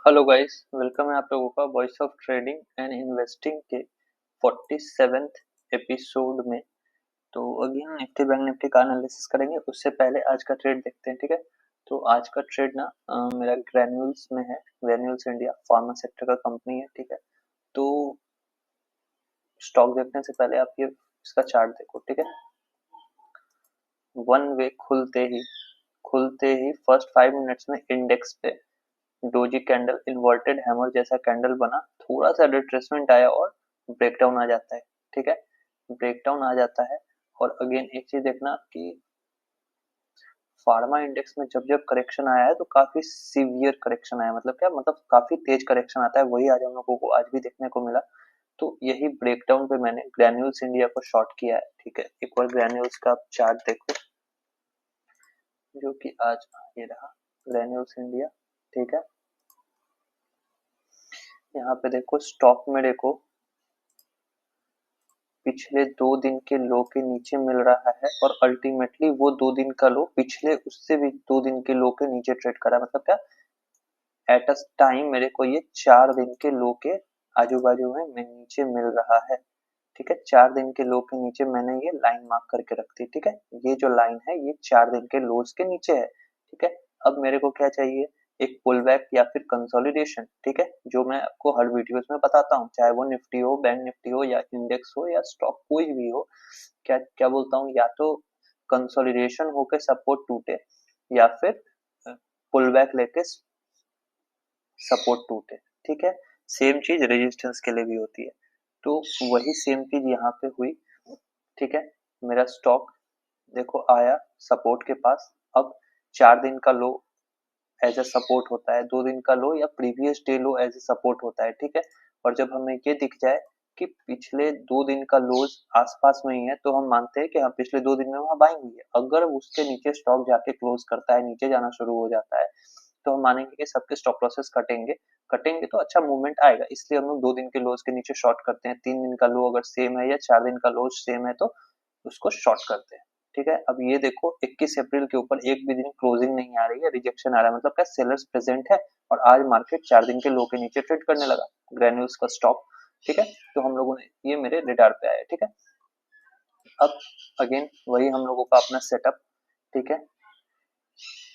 Hello guys, welcome है आप लोगों का voice of trading and investing के 47th एपिसोड में। तो अगेन निफ्टी बैंक निफ्टी का एनालिसिस करेंगे। उससे पहले आज का ट्रेड देखते हैं, ठीक है। तो आज का ट्रेड ना मेरा ग्रैन्यूल्स में है। ग्रैन्यूल्स इंडिया फार्मा सेक्टर का कंपनी है, ठीक है। तो स्टॉक देखने से पहले आप ये इसका चार्ट देखो, ठीक है। वन वे खुलते ही फर्स्ट 5 मिनट्स में इंडेक्स पे डोजी कैंडल इन्वर्टेड हैमर जैसा कैंडल बना, थोड़ा सा रिट्रेसमेंट आया और ब्रेकडाउन आ जाता है, ठीक है। ब्रेकडाउन आ जाता है और अगेन एक चीज देखना कि फार्मा इंडेक्स में जब जब करेक्शन आया है तो काफी सीवियर करेक्शन आया, मतलब क्या, मतलब काफी तेज करेक्शन आता है। वही आज हम लोगों को आज भी देखने को मिला। तो यही ब्रेकडाउन पे मैंने ग्रैन्यूल्स इंडिया को शॉर्ट किया है, ठीक है। एक बार ग्रैन्यूल्स का चार्ट देखो, जो कि आज ये रहा ग्रैन्यूल्स इंडिया, ठीक है। यहाँ पे देखो स्टॉक में देखो पिछले 2 दिन के लो के नीचे मिल रहा है और अल्टीमेटली वो 2 दिन का लो पिछले उससे भी 2 दिन के लो के नीचे ट्रेड करा, मतलब क्या, एट अ टाइम मेरे को ये 4 दिन के लो के आजू बाजू में नीचे मिल रहा है, ठीक है। 4 दिन के लो के नीचे मैंने ये लाइन मार्क करके रख दी, ठीक है। ये जो लाइन है ये 4 दिन के लोज के नीचे है, ठीक है। अब मेरे को क्या चाहिए, एक पुल बैक या फिर कंसोलिडेशन, ठीक है। जो मैं आपको हर वीडियोस में बताता हूँ, चाहे वो निफ्टी हो, बैंक निफ्टी हो, या इंडेक्स हो, या स्टॉक कोई भी हो। क्या क्या बोलता हूँ, या तो कंसोलिडेशन होके सपोर्ट टूटे या फिर पुल बैक लेके सपोर्ट टूटे, ठीक है। सेम चीज रेजिस्टेंस के लिए भी होती है। तो वही सेम चीज यहाँ पे हुई, ठीक है। मेरा स्टॉक देखो आया सपोर्ट के पास। अब 4 दिन का लो एज ए सपोर्ट होता है, 2 दिन का लो या previous day low as a support होता है, ठीक है। और जब हमें ये दिख जाए कि पिछले 2 दिन का लोज आसपास में ही है, तो हम मानते हैं कि हाँ पिछले 2 दिन में वहां बाइंग हुई है। अगर उसके नीचे स्टॉक जाके क्लोज करता है, नीचे जाना शुरू हो जाता है, तो हम मानेंगे कि सबके स्टॉप लॉसेस कटेंगे। कटेंगे तो अच्छा मूवमेंट आएगा, इसलिए हम लोग 2 दिन के लोज के नीचे शॉर्ट करते हैं। 3 दिन का लो अगर सेम है या 4 दिन का लोज सेम है तो उसको शॉर्ट करते हैं, ठीक है। अब ये देखो 21 अप्रैल के ऊपर एक भी दिन क्लोजिंग नहीं आ रही है, रिजेक्शन आ रहा है, मतलब क्या, सेलर्स प्रेजेंट है। और आज मार्केट 4 दिन के लो के नीचे ट्रेड करने लगा ग्रैन्यूल्स का स्टॉक, ठीक है। तो हम लोगों ने ये मेरे रिडार पे आया, ठीक है। अब अगेन वही हम लोगों का अपना सेटअप, ठीक है।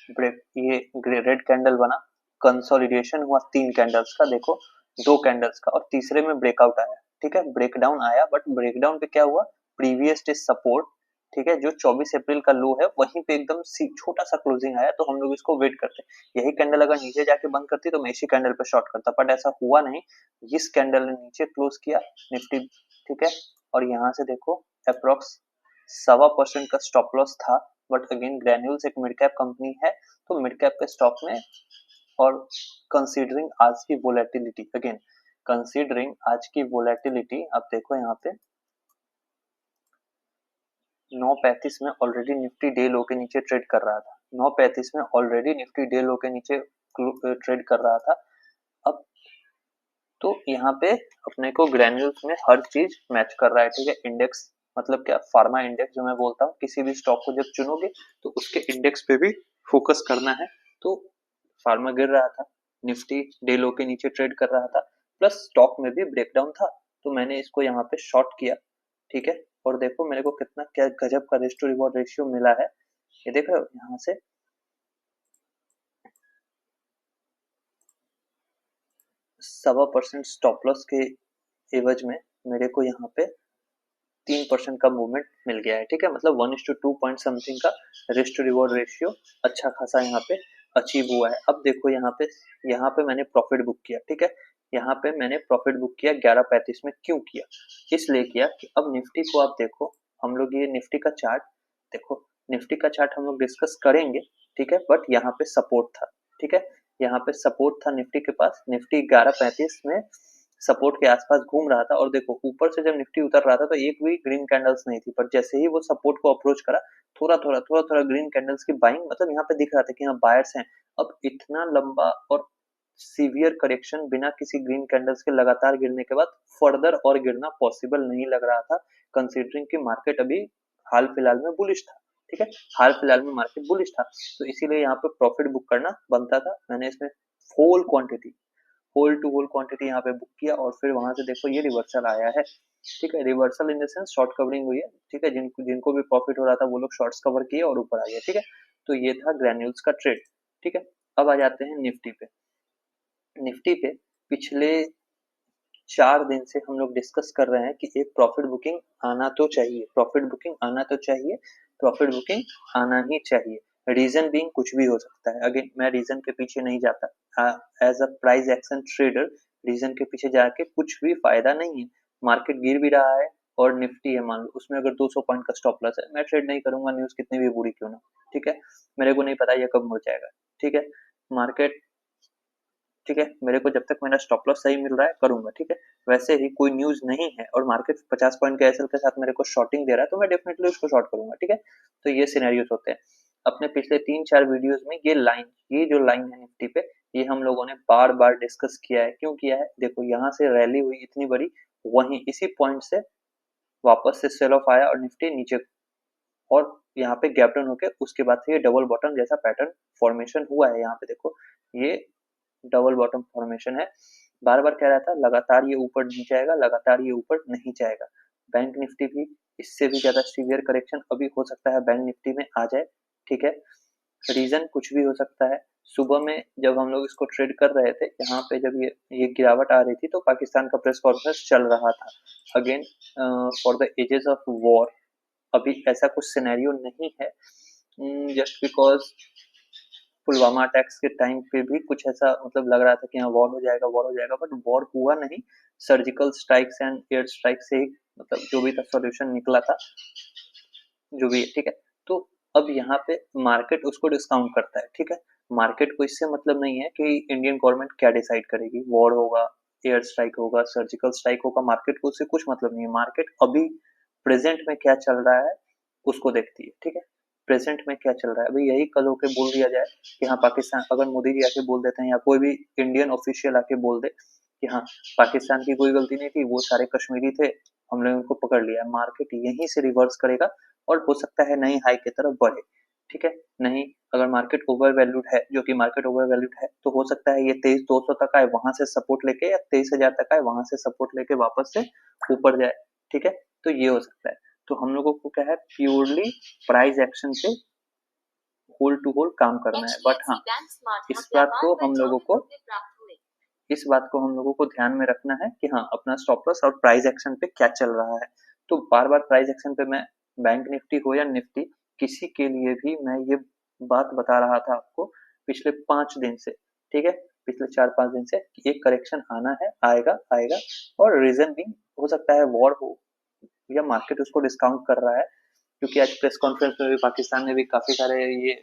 ब्रेक ये रेड कैंडल बना, कंसोलिडेशन हुआ 3 कैंडल्स का, देखो 2 कैंडल्स का, और तीसरे में ब्रेकआउट आया, ठीक है। ब्रेकडाउन आया, बट ब्रेकडाउन पे क्या हुआ, प्रीवियस डे सपोर्ट, ठीक है, जो 24 अप्रैल का लो है वहीं पे एकदम छोटा सा क्लोजिंग आया, तो हम लोग इसको वेट करते हैं। यही कैंडल अगर नीचे जाके बंद करती तो मैं इसी कैंडल पे शॉर्ट करता, बट ऐसा हुआ नहीं। इस कैंडल ने नीचे क्लोज किया निफ्टी, ठीक है। और यहाँ से देखो अप्रोक्स 1.25% का स्टॉप लॉस था। बट अगेन ग्रैन्यूल्स एक मिड कैप कंपनी है, तो मिड कैप के स्टॉक में, और कंसीडरिंग आज की वोलेटिलिटी, अगेन कंसीडरिंग आज की वोलेटिलिटी, आप देखो यहाँ पे 9:35 में ऑलरेडी निफ्टी डे लो के नीचे ट्रेड कर रहा था। 9:35 में ऑलरेडी निफ्टी डे लो के नीचे ट्रेड कर रहा था। अब तो यहाँ पे अपने को ग्रैन्यूल्स में हर चीज मैच कर रहा है, ठीक है। इंडेक्स मतलब क्या, फार्मा इंडेक्स जो मैं बोलता हूँ, किसी भी स्टॉक को जब चुनोगे तो उसके इंडेक्स पे भी फोकस करना है। तो फार्मा गिर रहा था, निफ्टी डे लो के नीचे ट्रेड कर रहा था, प्लस स्टॉक में भी ब्रेकडाउन था, तो मैंने इसको यहाँ पे शॉर्ट किया, ठीक है। और देखो मेरे को कितना क्या गजब का रिस्क टू रिवॉर्ड रेशियो मिला है, ये देख रहे हो यहाँ से 1.25% स्टॉप लॉस के एवज में मेरे को यहाँ पे 3% का मूवमेंट मिल गया है, ठीक है। मतलब 1:2 पॉइंट समथिंग का रिस्क टू रिवॉर्ड रेशियो अच्छा खासा यहाँ पे अचीव हुआ है। अब देखो यहाँ पे मैंने प्रॉफिट बुक किया, ठीक है। यहाँ पे मैंने प्रॉफिट बुक किया 11:35 में। क्यों किया, इसलिए किया कि अब निफ्टी को आप देखो, हम लोग ये निफ्टी का चार्ट देखो, निफ्टी का चार्ट हम लोग डिस्कस करेंगे, ठीक है। बट यहाँ पे सपोर्ट था, ठीक है। यहाँ पे सपोर्ट था निफ्टी के पास, निफ्टी 11:35 में सपोर्ट के आसपास घूम रहा था। और देखो ऊपर से जब निफ्टी उतर रहा था तो एक भी ग्रीन कैंडल्स नहीं थी, पर जैसे ही वो सपोर्ट को अप्रोच करा, थोड़ा थोड़ा ग्रीन कैंडल्स की बाइंग, मतलब यहाँ पे दिख रहा था कि हाँ बायर्स हैं। अब इतना लंबा और सीवियर करेक्शन बिना किसी ग्रीन कैंडल्स के लगातार गिरने के बाद फर्दर और गिरना पॉसिबल नहीं लग रहा था, कंसीडरिंग कि मार्केट अभी हाल फिलहाल में बुलिश था, ठीक है। हाल फिलहाल में मार्केट बुलिश था, तो इसीलिए यहाँ पे प्रॉफिट बुक करना बनता था। मैंने इसमें full quantity whole to whole quantity यहाँ पे बुक किया और फिर वहां से देखो ये रिवर्सल आया है, ठीक है। Reversal in the sense short covering हुई है, ठीक है। जिनको भी प्रॉफिट हो रहा था वो लोग शॉर्ट्स कवर किए और ऊपर आ गए, ठीक है। तो ये था ग्रैन्यूल्स का ट्रेड, ठीक है। अब आ जाते हैं निफ्टी पे। निफ्टी पे पिछले 4 दिन से हम लोग डिस्कस कर रहे हैं कि एक प्रॉफिट बुकिंग आना तो चाहिए, प्रॉफिट बुकिंग आना तो चाहिए, प्रॉफिट बुकिंग आना ही चाहिए। रीजन बीइंग कुछ भी हो सकता है, अगेन मैं रीजन के पीछे नहीं जाता, as a price action trader reason के पीछे जाके कुछ भी फायदा नहीं है। मार्केट गिर भी रहा है और निफ्टी है मान लो, उसमें अगर 200 पॉइंट का स्टॉप लॉस है, मैं ट्रेड नहीं करूंगा, न्यूज कितनी भी बुरी क्यों ना, ठीक है। मेरे को नहीं पता ये कब मुड़ जाएगा, ठीक है। मार्केट, ठीक है, मेरे को जब तक मेरा स्टॉप लॉस सही मिल रहा है करूंगा, ठीक है। वैसे ही कोई न्यूज नहीं है और मार्केट 50 पॉइंट के एसएल के साथ मेरे को शॉर्टिंग दे रहा है तो मैं डेफिनेटली उसको शॉर्ट करूंगा, ठीक है। तो ये सिनेरियोस होते हैं। अपने पिछले 3-4 वीडियोस में ये जो लाइन है निफ्टी पे, ये हम लोगों ने बार बार डिस्कस किया है। क्यों किया है? देखो यहाँ से रैली हुई इतनी बड़ी, वहीं इसी पॉइंट से वापस से सेल ऑफ आया और निफ्टी नीचे, और यहाँ पे गैप डाउन होके उसके बाद से ये डबल बॉटम जैसा पैटर्न फॉर्मेशन हुआ है। यहाँ पे देखो ये डबल बॉटम फॉर्मेशन है। बार बार कह रहा था लगातार ये ऊपर नहीं जाएगा, लगातार ये ऊपर नहीं जाएगा। बैंक निफ्टी भी इससे भी ज्यादा सीवियर करेक्शन अभी हो सकता है बैंक निफ्टी में आ जाए, ठीक है। रीजन कुछ भी हो सकता है। सुबह में जब हम लोग इसको ट्रेड कर रहे थे, यहाँ पे जब ये गिरावट आ रही थी तो पाकिस्तान का प्रेस कॉन्फ्रेंस चल रहा था again for the ages of war. अभी ऐसा कुछ सिनेरियो नहीं है, जस्ट बिकॉज पुलवामा अटैक्स के टाइम पे भी कुछ ऐसा मतलब लग रहा था कि हाँ वॉर हो जाएगा, वॉर हो जाएगा, बट वॉर हुआ नहीं। Surgical strikes and air strike से ही मतलब जो भी था सॉल्यूशन निकला था, जो भी है, ठीक है। तो अब यहाँ पे मार्केट उसको डिस्काउंट करता है, ठीक है। मार्केट को इससे मतलब नहीं है कि इंडियन गवर्नमेंट क्या डिसाइड करेगी, वॉर होगा, एयर स्ट्राइक होगा, सर्जिकल स्ट्राइक होगा, मार्केट को उससे कुछ मतलब नहीं है। मार्केट अभी प्रेजेंट में क्या चल रहा है उसको देखती है, ठीक है। प्रेजेंट में क्या चल रहा है, अभी यही कल होके बोल दिया जाए कि हाँ पाकिस्तान, अगर मोदी जी आके बोल देते हैं या कोई भी इंडियन ऑफिशियल आके बोल दे कि हाँ पाकिस्तान की कोई गलती नहीं थी, वो सारे कश्मीरी थे, हमने उनको पकड़ लिया, मार्केट यहीं से रिवर्स करेगा और हो सकता है नई हाई की तरफ बढ़े, ठीक है। नहीं, अगर मार्केट ओवर वैल्यूड है, जो कि मार्केट ओवर वैल्यूड है, तो हो सकता है ये 23,200 तक आए, वहां से सपोर्ट लेके, या 23,000 तक आए, वहां से सपोर्ट लेके वापस से ऊपर जाए, ठीक है। तो ये हो सकता है। तो हम लोगों को क्या है, प्योरली प्राइस एक्शन पे होल टू होल काम करना है। बट हाँ, इस बात को हम लोगों को इस बात को हम लोगों को ध्यान में रखना है कि हाँ अपना स्टॉप लॉस और प्राइस एक्शन पे क्या चल रहा है। तो बार बार प्राइस एक्शन पे मैं, बैंक निफ्टी हो या निफ्टी, किसी के लिए भी मैं ये बात बता रहा था आपको पिछले 5 दिन से, ठीक है। पिछले 4-5 दिन से कि एक करेक्शन आना है, आएगा आएगा। और रीजन भी हो सकता है वॉर हो, या मार्केट उसको डिस्काउंट कर रहा है, क्योंकि आज प्रेस कॉन्फ्रेंस में भी पाकिस्तान ने भी काफी सारे ये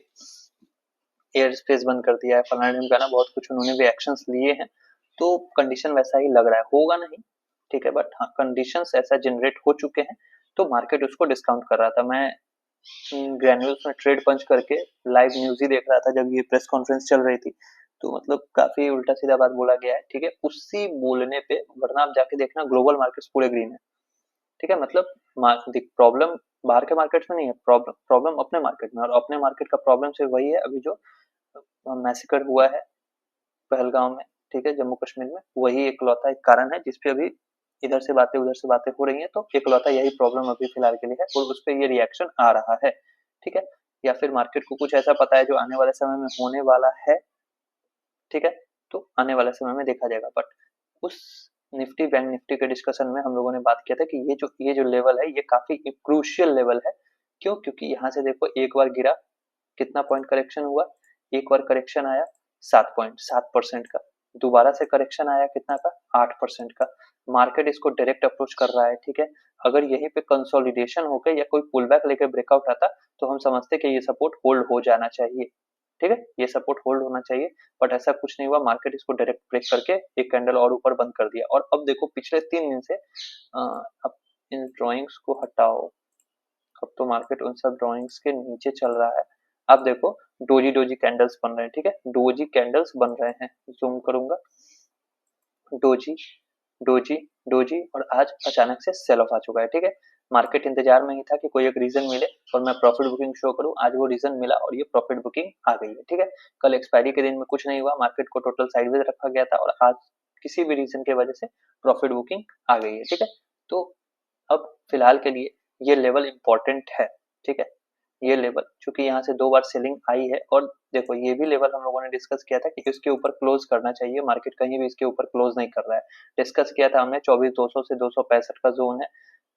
एयर स्पेस बंद कर दिया है, फलाना ढिमकाना, बहुत कुछ उन्होंने भी एक्शंस लिए हैं। तो कंडीशन वैसा ही लग रहा है, होगा नहीं, ठीक है, बट हाँ कंडीशंस ऐसा जनरेट हो चुके हैं तो मार्केट उसको डिस्काउंट कर रहा था। मैं ग्रैन्यूल्स में ट्रेड पंच करके लाइव न्यूज ही देख रहा था जब ये प्रेस कॉन्फ्रेंस चल रही थी, तो मतलब काफी उल्टा सीधा बात बोला गया है, ठीक है। उसी बोलने पे, वरना आप जाके देखना ग्लोबल मार्केट्स पूरे ग्रीन है, ठीक है। मतलब प्रॉब्लम बाहर के मार्केट में नहीं है, प्रॉब्लम प्रॉब्लम अपने मार्केट में, और अपने मार्केट का प्रॉब्लम सिर्फ वही है अभी जो मैसेकर हुआ है पहलगांव में, ठीक है, जम्मू कश्मीर में, वही इकलौता एक कारण है जिसपे अभी इधर से बातें उधर से बातें हो रही हैं। तो इकलौता यही प्रॉब्लम अभी फिलहाल के लिए है और उस पर ये रिएक्शन आ रहा है, ठीक है। या फिर मार्केट को कुछ ऐसा पता है जो आने वाले समय में होने वाला है, ठीक है, तो आने वाले समय में देखा जाएगा। बट उस निफ्टी बैंक निफ्टी के डिस्कशन में हम लोगों ने बात किया था कि ये जो लेवल है ये काफी क्रूशियल लेवल है। क्यों? क्योंकि यहाँ से देखो एक बार गिरा, कितना पॉइंट करेक्शन हुआ, एक बार करेक्शन आया 7.7% का, दोबारा से करेक्शन आया कितना का, 8% का। मार्केट इसको डायरेक्ट अप्रोच कर रहा है, ठीक है। अगर यहीं पे कंसोलिडेशन होकर या कोई पुल बैक लेकर ब्रेकआउट आता तो हम समझते कि ये सपोर्ट होल्ड हो जाना चाहिए, ठीक है, ये सपोर्ट होल्ड होना चाहिए। बट ऐसा कुछ नहीं हुआ, मार्केट इसको डायरेक्ट ब्रेक करके एक कैंडल और ऊपर बंद कर दिया। और अब देखो पिछले 3 दिन से अब इन ड्रॉइंग्स को हटाओ, अब तो मार्केट उन सब ड्रॉइंग्स के नीचे चल रहा है। अब देखो डोजी डोजी कैंडल्स बन रहे हैं, ठीक है, डोजी कैंडल्स बन रहे हैं, जूम करूंगा, डोजी डोजी डोजी, और आज अचानक से सेल ऑफ आ चुका है, ठीक है। मार्केट इंतजार में ही था कि कोई एक रीजन मिले और मैं प्रॉफिट बुकिंग शो करूं, आज वो रीजन मिला और ये प्रॉफिट बुकिंग आ गई है, ठीक है। कल एक्सपायरी के दिन में कुछ नहीं हुआ, मार्केट को टोटल साइडवेज रखा गया था और आज किसी भी रीजन के वजह से प्रॉफिट बुकिंग आ गई है, ठीक है। तो अब फिलहाल के लिए ये लेवल इंपॉर्टेंट है, ठीक है। ये लेवल चूंकि यहाँ से 2 बार सेलिंग आई है, और देखो ये भी लेवल हम लोगों ने डिस्कस किया था कि इसके ऊपर क्लोज करना चाहिए, मार्केट कहीं भी इसके ऊपर क्लोज नहीं कर रहा है। डिस्कस किया था हमने 24,200 से 265 का जोन है,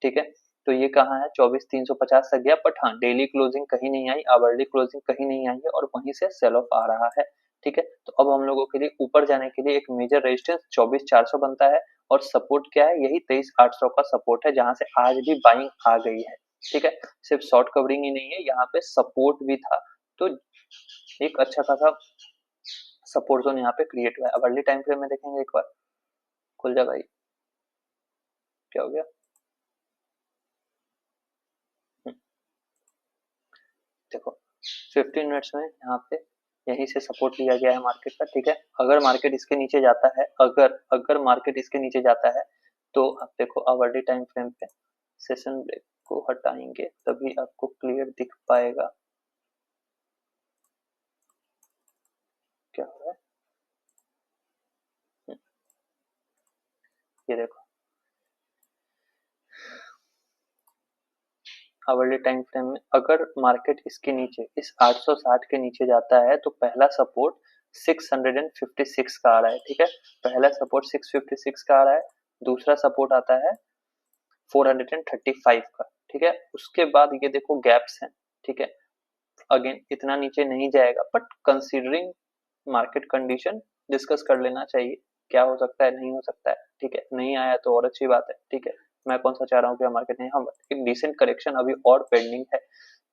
ठीक है। तो ये कहाँ है, 24,350 तक गया, बट हाँ डेली क्लोजिंग कहीं नहीं आई, आवरली क्लोजिंग कहीं नहीं आई है, और वहीं से सेल ऑफ आ रहा है, ठीक है। तो अब हम लोगों के लिए ऊपर जाने के लिए एक मेजर रेजिस्टेंस 24,400 बनता है, और सपोर्ट क्या है, यही 23,800 का सपोर्ट है, जहां से आज भी बाइंग आ गई है, ठीक है। सिर्फ शॉर्ट कवरिंग ही नहीं है, यहाँ पे सपोर्ट भी था, तो एक अच्छा खासा सपोर्ट जोन यहाँ पे क्रिएट हुआ है। अब अर्ली टाइम फ्रेम में देखेंगे एक बार, खुल जा भाई, क्या हो गया। देखो 15 मिनट्स में यहाँ पे यहीं से सपोर्ट लिया गया है मार्केट का, ठीक है। अगर मार्केट इसके नीचे जाता है, अगर मार्केट इसके नीचे जाता है, तो आप देखो आवर्ली टाइम फ्रेम पे सेशन ब्रेक को हटाएंगे तभी आपको क्लियर दिख पाएगा क्या हो रहा है। ये देखो आवरली टाइम फ्रेम में अगर मार्केट इसके नीचे इस 860 के नीचे जाता है, तो पहला सपोर्ट 656 का आ रहा है, ठीक है। पहला सपोर्ट 656 का आ रहा है, दूसरा सपोर्ट आता है 435 का, ठीक है। उसके बाद ये देखो गैप्स हैं, ठीक है। अगेन इतना नीचे नहीं जाएगा, but considering market condition discuss कर लेना चाहिए, क्या हो सकता है नहीं हो सकता है, ठीक है। नहीं आया तो और अच्छी बात है, ठीक है। मैं कौन सा चाह रहा हूँ कि मार्केट नहीं, हाँ एक डिसेंट करेक्शन अभी और पेंडिंग है,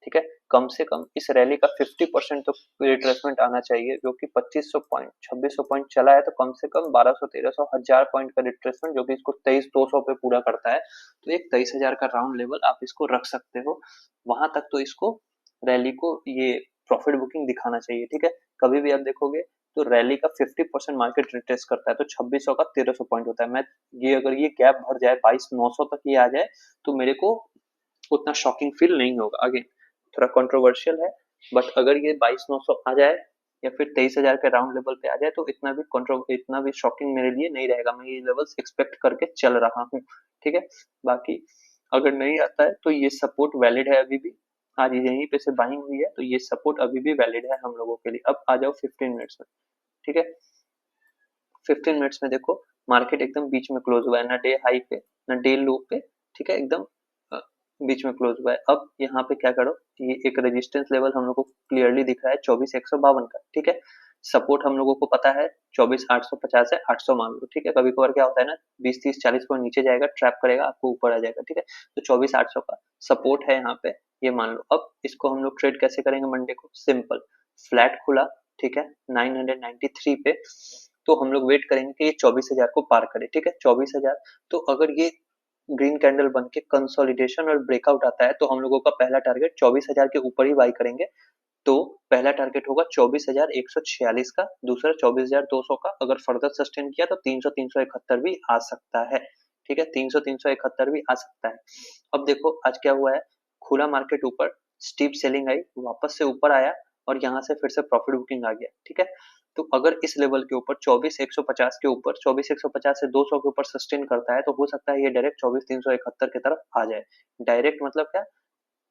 ठीक है। कम से कम इस रैली का 50% तो रिट्रेसमेंट आना चाहिए, जो कि 2500 पॉइंट 2600 पॉइंट चला है, तो कम से कम 1200 1300 1000 पॉइंट का रिट्रेसमेंट, जो कि इसको 23,200 पे पूरा करता है। तो एक 23,000 का राउंड लेवल आप इसको रख सकते हो, वहां तक तो इसको रैली को ये प्रॉफिट बुकिंग दिखाना चाहिए, ठीक है। कभी भी आप देखोगे तो रैली का 50% मार्केट रिट्रेस करता है, तो 2600 का 1300 पॉइंट होता है। मैं ये अगर ये गैप भर जाए 22,900 तक ये आ जाए, तो मेरे को उतना शॉकिंग फील नहीं होगा। अगेन थोड़ा कंट्रोवर्शियल है, बट अगर ये 22,900 आ जाए या फिर 23,000 के राउंड लेवल पे आ जाए, तो इतना भी शॉकिंग मेरे लिए नहीं रहेगा, मैं ये लेवल्स एक्सपेक्ट करके चल रहा हूँ, ठीक है। बाकी अगर नहीं आता है तो ये सपोर्ट वैलिड है अभी भी, आज यहीं पे से बाइंग हुई है, तो ये सपोर्ट अभी भी वैलिड है हम लोगों के लिए। अब आ जाओ 15 मिनट्स में, ठीक है। 15 मिनट्स में देखो मार्केट एकदम बीच में क्लोज हुआ है, ना डे हाई पे ना डे लो पे, ठीक है। एकदम बीच में क्लोज हुआ है। अब यहाँ पे क्या करो, ये एक रेजिस्टेंस लेवल हम लोग को क्लियरली दिख रहा है 24,152 का, ठीक है। सपोर्ट हम लोगों को पता है 24,850 है, 800 मान लो, ठीक है। कभी कभार क्या होता है ना, 20 30 40 पॉइंट नीचे जाएगा, ट्रैप करेगा, आपको ऊपर आ जाएगा, ठीक है। तो 24,800 का सपोर्ट है यहाँ पे, ये मान लो। अब इसको हम लोग ट्रेड कैसे करेंगे मंडे को, सिंपल, फ्लैट खुला, ठीक है, 993 पे, तो हम लोग वेट करेंगे कि ये 24,000 को पार करे, ठीक है। 24,000, तो अगर ये ग्रीन कैंडल बन के कंसोलिडेशन और ब्रेकआउट आता है, तो हम लोगों का पहला टारगेट 24,000 के ऊपर ही बाई करेंगे। तो पहला टारगेट होगा 24,146 का, दूसरा 24,200 का। अगर फर्दर सस्टेन किया तो 300 371 भी आ सकता है, ठीक है। 300 371 भी आ सकता है। अब देखो आज क्या हुआ है, खुला मार्केट ऊपर, स्टीप सेलिंग आई, वापस से ऊपर आया, और यहाँ से फिर से प्रॉफिट बुकिंग आ गया, ठीक है। तो अगर इस लेवल के ऊपर 24,150 के ऊपर 24,150 से 200 के ऊपर सस्टेन करता है, तो हो सकता है ये डायरेक्ट 24,371 की तरफ आ जाए। डायरेक्ट मतलब क्या,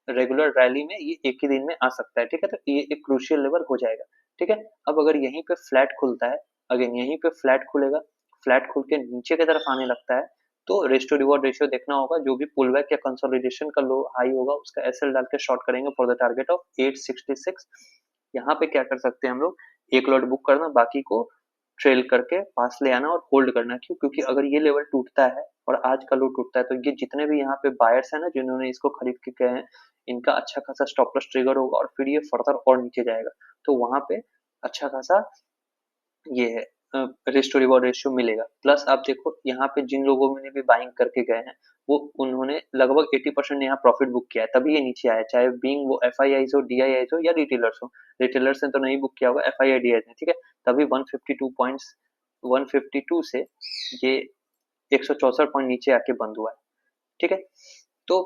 रेगुलर रैली में ये एक ही दिन में आ सकता है, ठीक है। तो ये एक क्रूशियल लेवल हो जाएगा, ठीक है। अब अगर यहीं पे फ्लैट खुलता है, अगेन यहीं पे फ्लैट खुलेगा, फ्लैट खुल के नीचे की तरफ आने लगता है, तो रेस्ट टू रिवॉर्ड रेशियो देखना होगा, जो भी पुल बैक या कंसोलिडेशन का लो हाई होगा उसका एसएल डाल के शॉर्ट करेंगे फॉर द टारगेट ऑफ 866। यहाँ पे क्या कर सकते हैं हम लोग, एक लॉट बुक करना, बाकी को ट्रेल करके पास ले आना और होल्ड करना। क्यों, क्योंकि अगर ये लेवल टूटता है और आज का लो टूटता है, तो ये जितने भी यहाँ पे बायर्स है ना, जिन्होंने इसको खरीद के गए हैं, इनका अच्छा खासा स्टॉप लॉस ट्रिगर होगा, और फिर ये फर्दर और नीचे जाएगा, तो वहां पे अच्छा खासा ये है रिस्क टू रिवॉर्ड रेशियो मिलेगा। प्लस आप देखो यहाँ पे जिन लोगों ने भी बाइंग करके गए हैं, वो उन्होंने लगभग 80% यहाँ प्रॉफिट बुक किया है, तभी ये नीचे आया, चाहे बीइंग वो एफ आई आईज हो, डी आई आईज हो, या रिटेलर्स हो। रिटेलर्स ने तो नहीं बुक किया होगा, F I I D I ने, ठीक है। तभी 152 पॉइंट्स, 152 से ये 164 पॉइंट नीचे आके बंद हुआ है, ठीक है। तो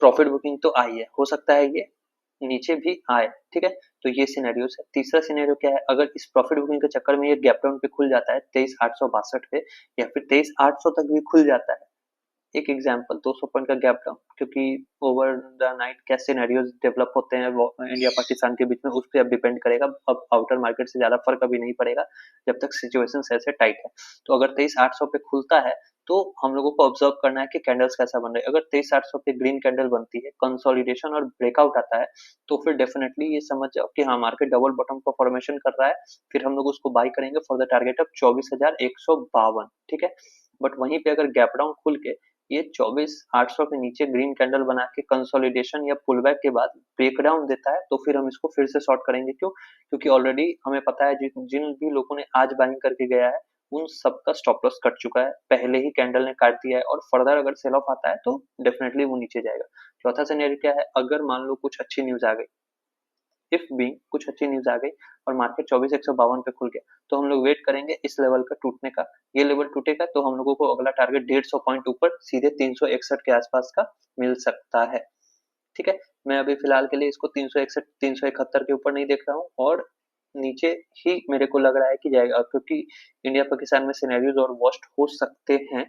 प्रॉफिट बुकिंग तो आई है, हो सकता है ये नीचे भी आए, ठीक है। तो ये सिनेरियोस है। तीसरा सिनेरियो क्या है, अगर इस प्रॉफिट बुकिंग के चक्कर में ये गैप डाउन पे खुल जाता है 23,862 पे, या फिर 23,800 तक भी खुल जाता है, एक एग्जांपल 200 पॉइंट का गैप डाउन, क्योंकि ओवर द नाइट क्या सिनेरियोज डेवलप होते हैं वो इंडिया पाकिस्तान के बीच में, उस पर अब डिपेंड करेगा। अब आउटर मार्केट से ज्यादा फर्क अभी नहीं पड़ेगा जब तक सिचुएशन ऐसे टाइट है। तो अगर 23,800 पे खुलता है तो हम लोगों को ऑब्जर्व करना है कि कैंडल्स कैसा बन रहा है। अगर 23,800 पे ग्रीन कैंडल बनती है, कंसोलिडेशन और ब्रेकआउट आता है, तो फिर डेफिनेटली ये समझ जाओ कि हाँ, मार्केट डबल बॉटम का फॉर्मेशन कर रहा है। फिर हम लोग उसको बाई करेंगे फॉर द टारगेट ऑफ 24,152, ठीक है। बट वहीं पे अगर गैप डाउन खुल के ये 24,800 के नीचे ग्रीन कैंडल बना के कंसोलिडेशन या पुल बैक के बाद ब्रेक डाउन देता है, तो फिर हम इसको फिर से शॉर्ट करेंगे। क्यों? क्योंकि ऑलरेडी हमें पता है जिन जिन भी लोगों ने आज बाइंग करके गया है उन सबका स्टॉप लॉस कट चुका है, पहले ही कैंडल ने काट दिया है, और फर्दर अगर सेल ऑफ आता है तो डेफिनेटली वो नीचे जाएगा। चौथा सिनेरियो क्या है, अगर मान लो कुछ अच्छी न्यूज आ गई, इफ बीइंग कुछ अच्छी न्यूज आ गई और मार्केट 24,152 पे खुल गया, तो हम लोग वेट करेंगे इस लेवल का टूटने का। ये लेवल टूटेगा तो हम लोगों को अगला टारगेट 150 पॉइंट ऊपर सीधे 361 के आसपास का मिल सकता है, ठीक है। मैं अभी फिलहाल के लिए इसको 361 371 के ऊपर नहीं देख रहा हूँ, और नीचे ही मेरे को लग रहा है कि जाएगा, क्योंकि इंडिया पाकिस्तान में सिनेरियोज और वर्स्ट हो सकते हैं,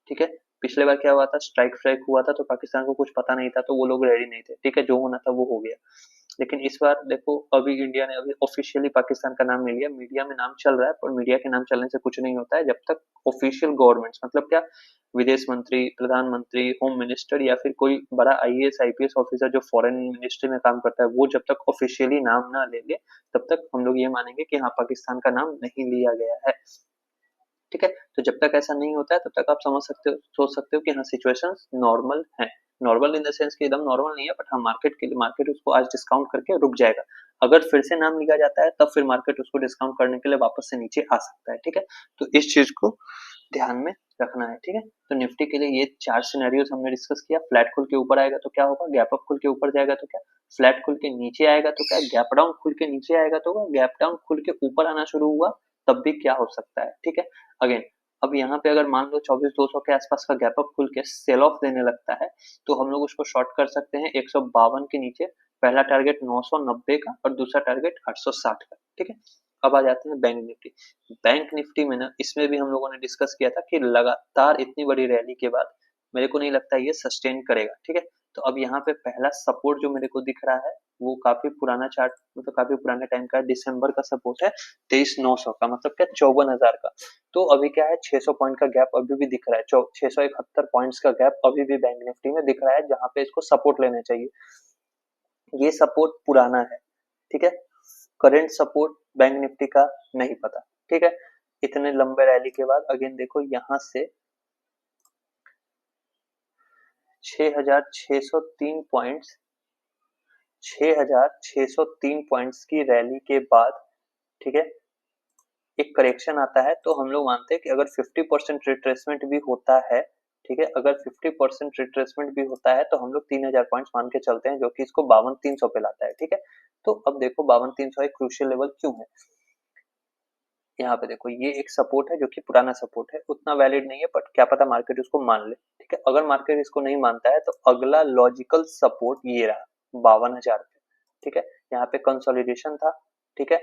ठीक है। पिछले बार क्या हुआ था, स्ट्राइक फ्राइक हुआ था तो पाकिस्तान को कुछ पता नहीं था, तो वो लोग रेडी नहीं थे, ठीक है, जो होना था वो हो गया। लेकिन इस बार देखो, अभी इंडिया ने अभी ऑफिशियली पाकिस्तान का नाम नहीं लिया, मीडिया में नाम चल रहा है, पर मीडिया के नाम चलने से कुछ नहीं होता है जब तक ऑफिशियल गवर्नमेंट्स, मतलब क्या, विदेश मंत्री, प्रधानमंत्री, होम मिनिस्टर या फिर कोई बड़ा आईएएस आईपीएस ऑफिसर जो फॉरेन मिनिस्ट्री में काम करता है, वो जब तक ऑफिशियली नाम ना ले ले तब तक हम लोग ये मानेंगे कि हाँ, पाकिस्तान का नाम नहीं लिया गया है, ठीक है। तो जब तक ऐसा नहीं होता है तब तक आप समझ सकते हो, सोच सकते हो कि हाँ, सिचुएशन नॉर्मल है। नॉर्मल इन द सेंस कि एकदम नॉर्मल नहीं है, बट हाँ, मार्केट के लिए मार्केट उसको आज डिस्काउंट करके रुक जाएगा। अगर फिर से नाम लिया जाता है तब फिर मार्केट उसको डिस्काउंट करने के लिए वापस से नीचे आ सकता है, ठीक है। तो इस चीज को ध्यान में रखना है, ठीक है। तो निफ्टी के लिए ये 4 सिनेरियोस हमने डिस्कस किया। फ्लैट खुल के ऊपर आएगा तो क्या होगा, गैप अप खुल के ऊपर जाएगा तो क्या, फ्लैट खुल के नीचे आएगा तो क्या, गैप डाउन खुल के नीचे आएगा तो क्या, गैप डाउन खुल के ऊपर आना शुरू हुआ तब भी क्या हो सकता है, ठीक है। अगेन, अब यहाँ पे अगर मान लो 24,200 के आसपास का गैप अप खुल के सेल ऑफ देने लगता है, तो हम लोग उसको शॉर्ट कर सकते हैं 152 के नीचे। पहला टारगेट 990 का और दूसरा टारगेट 860 का, ठीक है। अब आ जाते हैं बैंक निफ्टी। बैंक निफ्टी में ना, इसमें भी हम लोगों ने डिस्कस किया था कि लगातार इतनी बड़ी रैली के बाद मेरे को नहीं लगता ये सस्टेन करेगा, ठीक है। तो अब यहाँ पे पहला सपोर्ट जो मेरे को दिख रहा है वो काफी पुराना चार्ट, मतलब काफी पुराने टाइम का, दिसंबर का सपोर्ट है 23,900 का, मतलब क्या 54,000 का। तो अभी क्या है, 600 पॉइंट का गैप अभी भी दिख रहा है, 671 पॉइंट्स का गैप अभी भी बैंक निफ्टी में दिख रहा है, जहां पे इसको सपोर्ट लेना चाहिए। ये सपोर्ट पुराना है, ठीक है। करंट सपोर्ट बैंक निफ्टी का नहीं पता, ठीक है। इतने लंबे रैली के बाद अगेन देखो यहां से 6,603 पॉइंट्स, 6,603 पॉइंट्स की रैली के बाद, ठीक है, एक करेक्शन आता है, तो हम लोग मानते हैं कि अगर 50% रिट्रेसमेंट भी होता है, ठीक है, अगर 50% रिट्रेसमेंट भी होता है तो हम लोग 3,000 पॉइंट्स मान के चलते हैं, जो कि इसको 52,300 पे लाता है, ठीक है। तो अब देखो 52,300 एक क्रूशियल लेवल क्यों है। यहाँ पे देखो ये एक सपोर्ट है जो कि पुराना सपोर्ट है, उतना वैलिड नहीं है, बट क्या पता मार्केट उसको मान ले, ठीक है। अगर मार्केट इसको नहीं मानता है तो अगला लॉजिकल सपोर्ट ये रहा 52,000 पे, ठीक है। यहाँ पे कंसोलिडेशन था, ठीक है,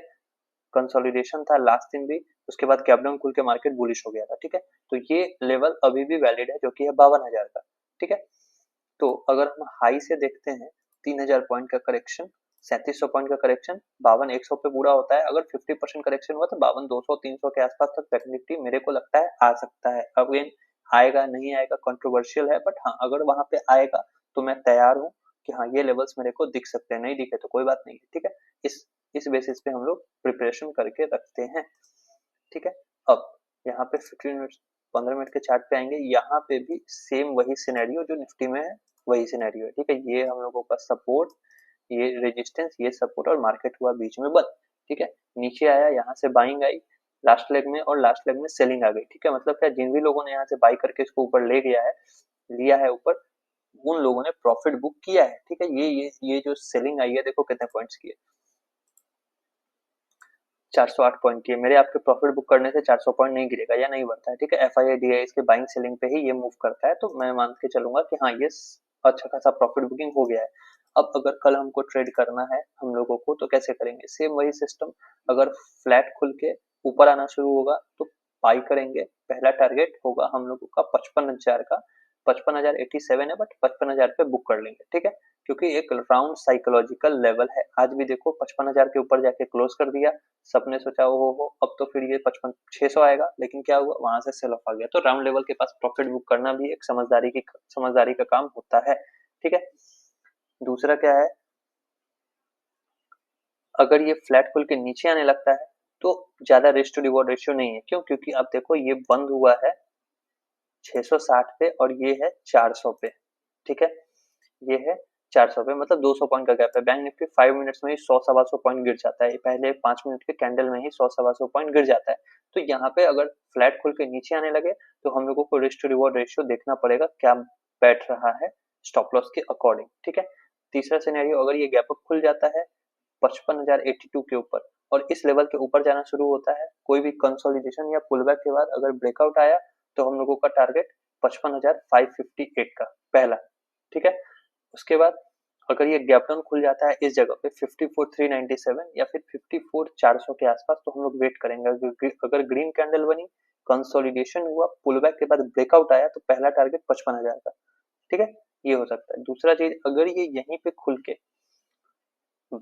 कंसोलिडेशन था लास्ट दिन भी, उसके बाद गैप डाउन खुल के मार्केट बुलिश हो गया था, ठीक है। तो ये लेवल अभी भी वैलिड है जो कि है 52,000 का, ठीक है। तो अगर हम हाई से देखते हैं 3,000 पॉइंट का करेक्शन, 3700 पॉइंट का करेक्शन 52,100 पे पूरा होता है। अगर 50% करेक्शन हुआ तो 52,200 300 के आसपास तक बैंक निफ्टी मेरे को लगता है आ सकता है। अगेन, आएगा नहीं आएगा कंट्रोवर्शियल है, बट हाँ, अगर वहां पे आएगा तो मैं तैयार हूँ कि हाँ, ये लेवल्स मेरे को दिख सकते हैं, नहीं दिखे तो कोई बात नहीं है, ठीक है। इस बेसिस पे हम लोग प्रिपरेशन करके रखते हैं, ठीक है। अब यहाँ पे 15 मिनट 15 मिनट के चार्ट पे आएंगे, यहाँ पे भी सेम वही सिनेरियो जो निफ्टी में है, वही सिनेरियो है, ठीक है। ये हम लोगों का सपोर्ट, ये रेजिस्टेंस, ये सपोर्ट, और मार्केट हुआ बीच में बंद, ठीक है। नीचे आया, यहाँ से बाइंग आई लास्ट लेग में, और लास्ट लेग में सेलिंग आ गई, ठीक है। मतलब क्या, जिन भी लोगों ने यहाँ से बाई करके इसको ऊपर ले गया है, लिया है ऊपर, उन लोगों ने प्रॉफिट बुक किया है, ठीक है। ये जो सेलिंग आई है देखो कितने पॉइंट्स की है, 408 पॉइंट की है। मेरे आपके प्रॉफिट बुक करने से 400 पॉइंट नहीं गिरेगा या नहीं बढ़ता है, ठीक है। एफआईआईडीआई इसके बाइंग सेलिंग पे ही ये मूव करता है, तो मैं मान के चलूंगा कि हाँ, ये अच्छा खासा प्रॉफिट बुकिंग हो गया है। अब अगर कल हमको ट्रेड करना है हम लोगों को तो कैसे करेंगे, सेम वही सिस्टम। अगर फ्लैट खुल के ऊपर आना शुरू होगा तो बाई करेंगे, पहला टारगेट होगा हम लोगों का 55,000 का, 55,087 है बट 55,000 पे बुक कर लेंगे, ठीक है, क्योंकि एक राउंड साइकोलॉजिकल लेवल है। आज भी देखो 55,000 के ऊपर जाके क्लोज कर दिया, सबने सोचा हो अब तो फिर ये 55,600 आएगा, लेकिन क्या हुआ, वहां से सेल ऑफ आ गया। तो राउंड लेवल के पास प्रॉफिट बुक करना भी एक समझदारी का काम होता है, ठीक है। दूसरा क्या है, अगर ये फ्लैट खुल के नीचे आने लगता है तो ज्यादा रिस्क टू रिवॉर्ड रेशियो नहीं है, क्यों, क्योंकि आप देखो ये बंद हुआ है 660 पे और ये है 400 पे, ठीक है, ये है 400 पे, मतलब 200 पॉइंट का गैप है। बैंक निफ्टी 5 मिनट्स में ही 100-125 पॉइंट गिर जाता है, पहले 5 मिनट के कैंडल में ही 100-125 पॉइंट गिर जाता है। तो यहाँ पे अगर फ्लैट खुल के नीचे आने लगे तो हम लोगों को रिस्क टू रिवॉर्ड रेशियो देखना पड़ेगा क्या बैठ रहा है स्टॉप लॉस के अकॉर्डिंग, ठीक है। तीसरा सिनेरियो, अगर ये गैप अप खुल जाता है 55,082 के ऊपर और इस लेवल के ऊपर जाना शुरू होता है, कोई भी कंसोलिडेशन या पुलबैक के बाद अगर ब्रेकआउट आया तो हम लोगों का टारगेट 55,558 का पहला, ठीक है। उसके बाद अगर ये गैप डाउन खुल जाता है इस जगह पे 54,397 या फिर 54,400 के आसपास, तो हम लोग वेट करेंगे। अगर ग्रीन कैंडल बनी, कंसोलिडेशन हुआ, पुलबैक के बाद ब्रेकआउट आया तो पहला टारगेट 55,000 का, ठीक है, ये हो सकता है। दूसरा चीज, अगर ये यहीं पे खुल के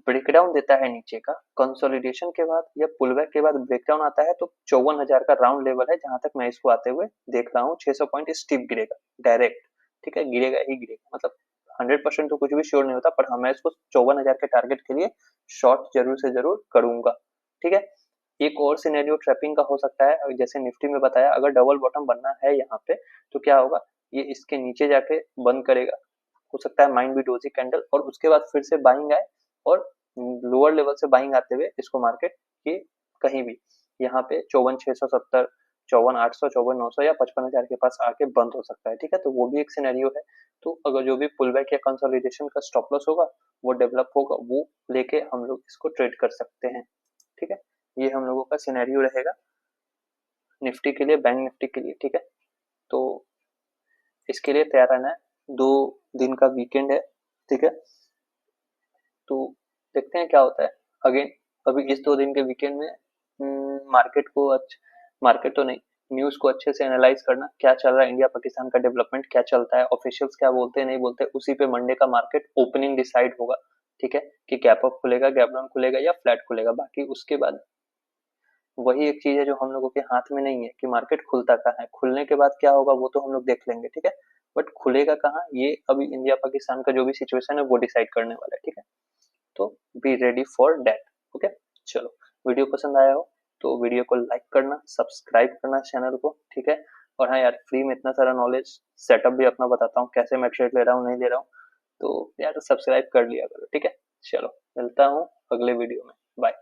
ब्रेकडाउन देता है नीचे का, कंसोलिडेशन के बाद या पुलबैक के बाद ब्रेकडाउन आता है, तो 54,000 का राउंड लेवल है जहां तक मैं इसको आते हुए देख रहा हूँ। 600 पॉइंट स्टीप गिरेगा डायरेक्ट, ठीक है, गिरेगा ही गिरेगा, मतलब 100% तो कुछ भी श्योर नहीं होता, पर हाँ मैं इसको 54,000 के टारगेट के लिए शॉर्ट जरूर से जरूर करूंगा, ठीक है। एक और सिनेरियो ट्रैपिंग का हो सकता है, जैसे निफ्टी में बताया, अगर डबल बॉटम बनना है यहाँ पे तो क्या होगा, ये इसके नीचे जाके बंद करेगा, हो सकता है माइंड भी डोजी कैंडल, और उसके बाद फिर से बाइंग आए और लोअर लेवल से बाइंग आते हुए इसको मार्केट की कहीं भी यहाँ पे 54,670, 54,800, 54,900 या 55,000 के पास आके बंद हो सकता है, ठीक है। तो वो भी एक सिनेरियो है। तो अगर जो भी पुल बैक या कंसोलिडेशन का स्टॉप लॉस होगा वो डेवलप होगा, वो लेके हम लोग इसको ट्रेड कर सकते हैं, ठीक है। ये हम लोगों का सिनेरियो रहेगा निफ्टी के लिए, बैंक निफ्टी के लिए, ठीक है। तो इसके लिए तैयार रहना है। 2 दिन का वीकेंड है, ठीक है, तो देखते हैं क्या होता है। अगेन अभी इस 2 दिन के वीकेंड में मार्केट तो नहीं, न्यूज को अच्छे से एनालाइज करना, क्या चल रहा है, इंडिया पाकिस्तान का डेवलपमेंट क्या चलता है, ऑफिशियल्स क्या बोलते हैं नहीं बोलते, उसी पे मंडे का मार्केट ओपनिंग डिसाइड होगा, ठीक है, कि गैप अप खुलेगा, गैप डाउन खुलेगा या फ्लैट खुलेगा। बाकी उसके बाद वही एक चीज है जो हम लोगों के हाथ में नहीं है कि मार्केट खुलता कहाँ है, खुलने के बाद क्या होगा वो तो हम लोग देख लेंगे, ठीक है, बट खुलेगा कहाँ ये अभी इंडिया पाकिस्तान का जो भी सिचुएशन है वो डिसाइड करने वाला है, ठीक है। तो be ready for that, okay. चलो, वीडियो पसंद आया हो तो वीडियो को लाइक करना, सब्सक्राइब करना चैनल को, ठीक है। और हाँ यार, फ्री में इतना सारा नॉलेज सेटअप भी अपना बताता हूँ, कैसे मैं ट्रेड ले रहा हूँ नहीं ले रहा हूँ, तो यार सब्सक्राइब कर लिया करो, ठीक है। चलो, मिलता हूँ अगले वीडियो में, बाय।